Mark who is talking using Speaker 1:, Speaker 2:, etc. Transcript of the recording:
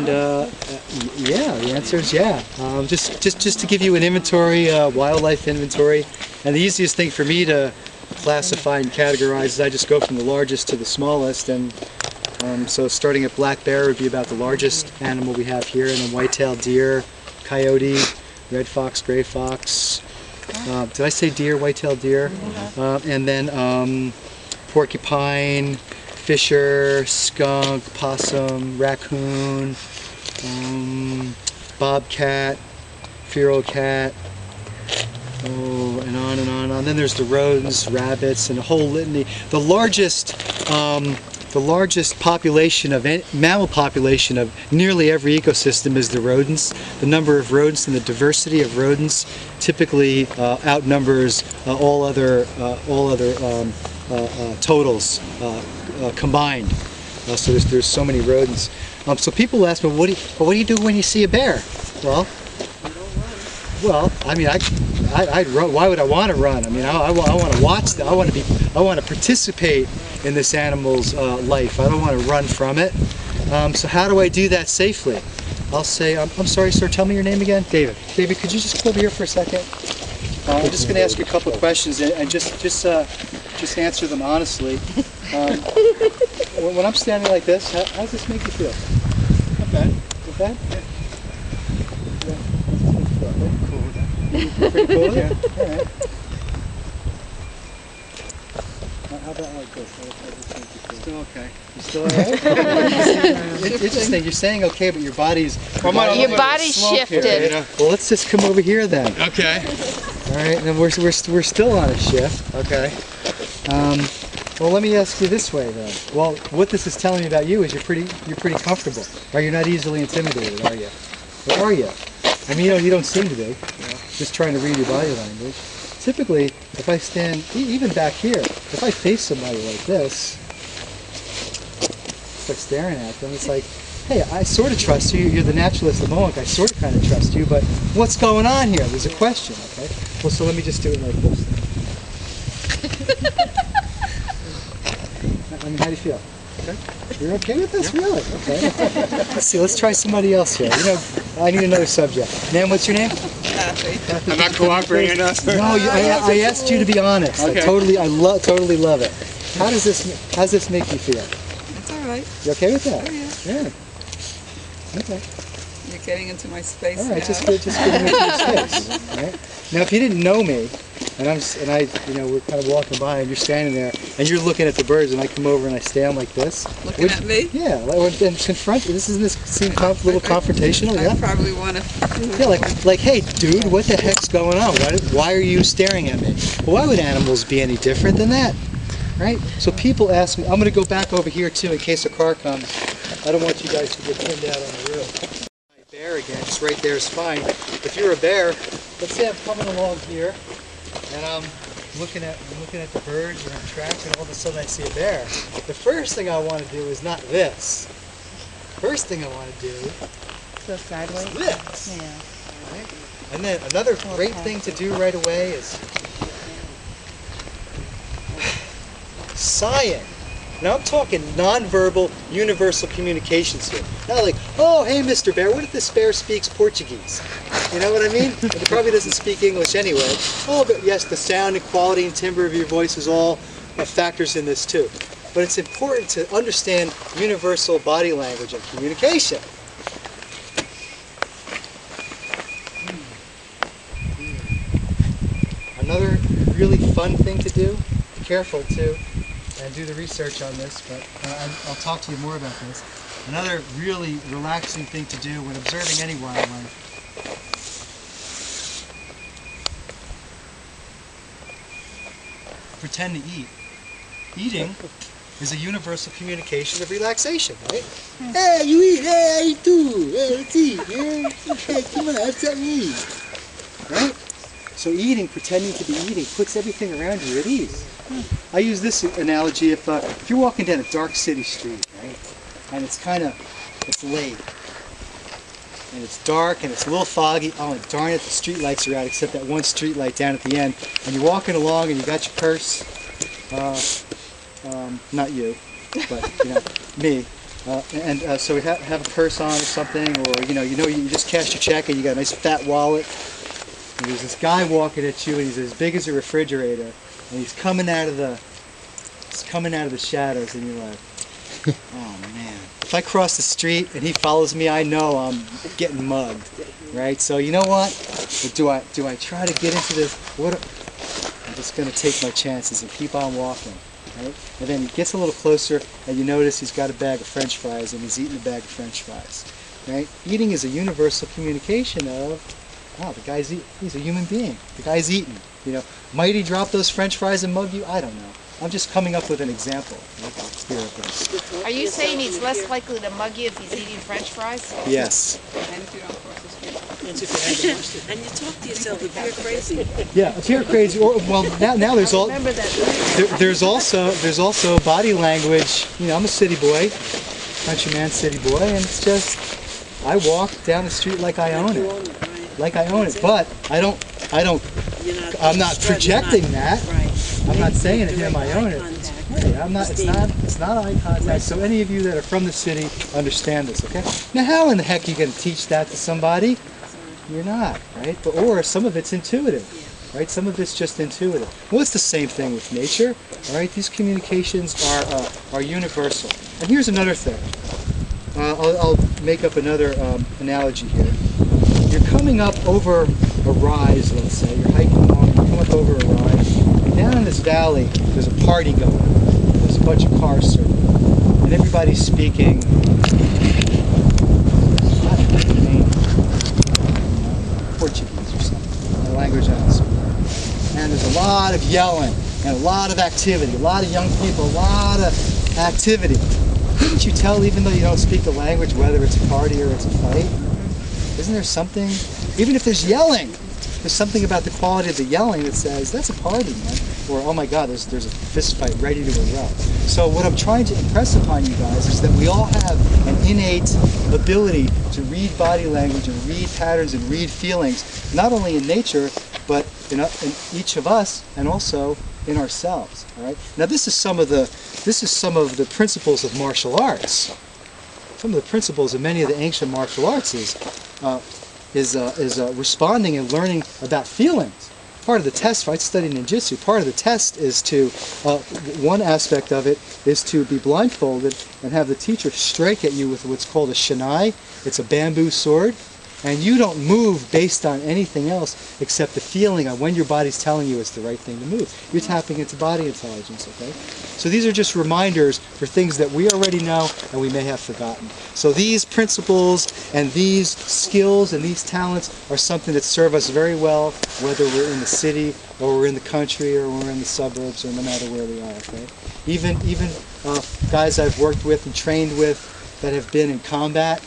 Speaker 1: And yeah, the answer is yeah. Just to give you an inventory, wildlife inventory, and the easiest thing for me to classify and categorize is I just go from the largest to the smallest, and so starting at black bear would be about the largest animal we have here, and then white-tailed deer, coyote, red fox, gray fox. Did I say deer, white-tailed deer? And then porcupine, fisher, skunk, possum, raccoon, bobcat, feral cat, and on and on and on. Then there's the rodents, rabbits, and a whole litany. The largest population of mammal population of nearly every ecosystem is the rodents. The number of rodents and the diversity of rodents typically outnumbers all other totals combined. So there's so many rodents. So people ask me, what do you do when you see a bear? Well, I mean, I'd run. Why would I want to run? I mean, I want to watch that. I want to participate in this animal's life. I don't want to run from it. So how do I do that safely? I'll say, I'm sorry, sir. Tell me your name again. David. David, could you just come over here for a second? I'm just going to ask you a couple of questions and just answer them honestly. When I'm standing like this, how does this make you feel? Not bad. Not bad? Yeah. Pretty cool, yeah. All right. How about like this? Still okay. You still alright? Interesting. You're saying okay, but your body's
Speaker 2: shifted.
Speaker 1: Here. Well, let's just come over here then.
Speaker 3: Okay.
Speaker 1: All right, and we're still on a shift. Okay. Well, let me ask you this way then. Well, what this is telling me about you is you're pretty comfortable. Or you're not easily intimidated, are you? Or are you? I mean, you don't seem to be. Just trying to read your body language. Typically, if I stand, even back here, if I face somebody like this, start staring at them, it's like, hey, I sort of trust you. You're the naturalist of Mohonk. I sort of kind of trust you, but what's going on here? There's a question, okay? Well, so let me just do it like this. I mean, how do you feel? Okay? You're okay with this? Yeah. Really? Okay. Let's see. Let's try somebody else here. You know, I need another subject. Ma'am, what's your name?
Speaker 3: Kathy. I'm not cooperating enough.
Speaker 1: No, I asked you to be honest.
Speaker 3: Okay.
Speaker 1: I totally love it. How does this make you feel?
Speaker 4: It's all right.
Speaker 1: You okay with that?
Speaker 4: Oh, yeah.
Speaker 1: Yeah. Okay.
Speaker 4: You're getting into my space
Speaker 1: All right,
Speaker 4: now.
Speaker 1: just getting into your space. All right. Now, if you didn't know me, and we're kind of walking by, and you're standing there, and you're looking at the birds, and I come over and I stand like this.
Speaker 4: Looking at me?
Speaker 1: Yeah, and confront. Doesn't this seem a little confrontational?
Speaker 4: I
Speaker 1: Yeah.
Speaker 4: probably want to.
Speaker 1: Yeah, like, hey, dude, what the heck's going on? Why are you staring at me? Well, why would animals be any different than that? Right? So people ask me. I'm going to go back over here too in case a car comes. I don't want you guys to get pinned out on the roof. Bear again, just right there is fine. If you're a bear, let's say I'm coming along here, and I'm looking at the birds, and I'm tracking, and all of a sudden I see a bear. The first thing I want to do is not this. First thing I want to do
Speaker 2: Go sideways.
Speaker 1: is this.
Speaker 2: Yeah.
Speaker 1: Right? And then another great thing to do right away is sighing. Now I'm talking nonverbal, universal communications here. Not like, oh, hey, Mr. Bear, what if this bear speaks Portuguese? You know what I mean? It probably doesn't speak English anyway. Oh, but yes, the sound and quality and timbre of your voice is all factors in this too. But it's important to understand universal body language and communication. Another really fun thing to do, be careful too, and do the research on this, but I'll talk to you more about this. Another really relaxing thing to do when observing any wildlife pretend to eat. Eating is a universal communication of relaxation, right? Hey, you eat! Hey, I eat too! Hey, let's eat! Yeah. Hey, come on, let's eat! Right? So eating, pretending to be eating, puts everything around you at ease. I use this analogy if you're walking down a dark city street, right? And it's late. And it's dark and it's a little foggy. Oh, and darn it, the street lights are out except that one street light down at the end. And you're walking along and you got your purse. Not you, but you know, me. So we have a purse on or something, or you just cashed your check and you got a nice fat wallet. And there's this guy walking at you, and he's as big as a refrigerator, and he's coming out of the shadows, and you're like, oh man. If I cross the street and he follows me, I know I'm getting mugged, right? So you know what? Do I try to get into this? I'm just going to take my chances and keep on walking, right? And then he gets a little closer, and you notice he's got a bag of French fries, and he's eating a bag of French fries, right? Eating is a universal communication of, wow, the guy's he's a human being. The guy's eating. Might he drop those French fries and mug you? I don't know. I'm just coming up with an example.
Speaker 2: Are you saying he's less likely to mug you if he's eating French fries?
Speaker 1: Yes.
Speaker 4: And if you don't cross the street.
Speaker 5: And you talk to yourself if you're crazy.
Speaker 1: Yeah, if you're crazy, well now there's all
Speaker 2: Remember that.
Speaker 1: there's also body language. I'm a city boy, countryman, city boy, and it's just I walk down the street like I own it, like I own it. But I'm not projecting that.
Speaker 5: Right.
Speaker 1: I'm not saying it here, I own it. Right, I'm not. It's not eye contact. So any of you that are from the city understand this, okay? Now, how in the heck are you going to teach that to somebody? You're not, right? Or some of it's intuitive, right? Some of it's just intuitive. Well, it's the same thing with nature, all right? These communications are universal. And here's another thing. I'll make up another analogy here. You're coming up over a rise, let's say. You're hiking along, you come up over a rise. And down in this valley, there's a party going on. There's a bunch of cars circling. And everybody's speaking Portuguese or something, a language I don't speak. And there's a lot of yelling and a lot of activity, a lot of young people, a lot of activity. Couldn't you tell, even though you don't speak the language, whether it's a party or it's a fight? Isn't there something, even if there's yelling, there's something about the quality of the yelling that says, that's a party, man. Or, oh my God, there's a fist fight ready to erupt. So what I'm trying to impress upon you guys is that we all have an innate ability to read body language and read patterns and read feelings, not only in nature, but in each of us and also in ourselves. All right. Now this is some of the principles of martial arts. Some of the principles of many of the ancient martial arts is responding and learning about feelings. Part of the test, I studied ninjutsu, part of the test is to, one aspect of it is to be blindfolded and have the teacher strike at you with what's called a shinai. It's a bamboo sword. And you don't move based on anything else except the feeling of when your body's telling you it's the right thing to move. You're tapping into body intelligence, okay? So these are just reminders for things that we already know and we may have forgotten. So these principles and these skills and these talents are something that serve us very well, whether we're in the city or we're in the country or we're in the suburbs or no matter where we are, okay? Even guys I've worked with and trained with that have been in combat,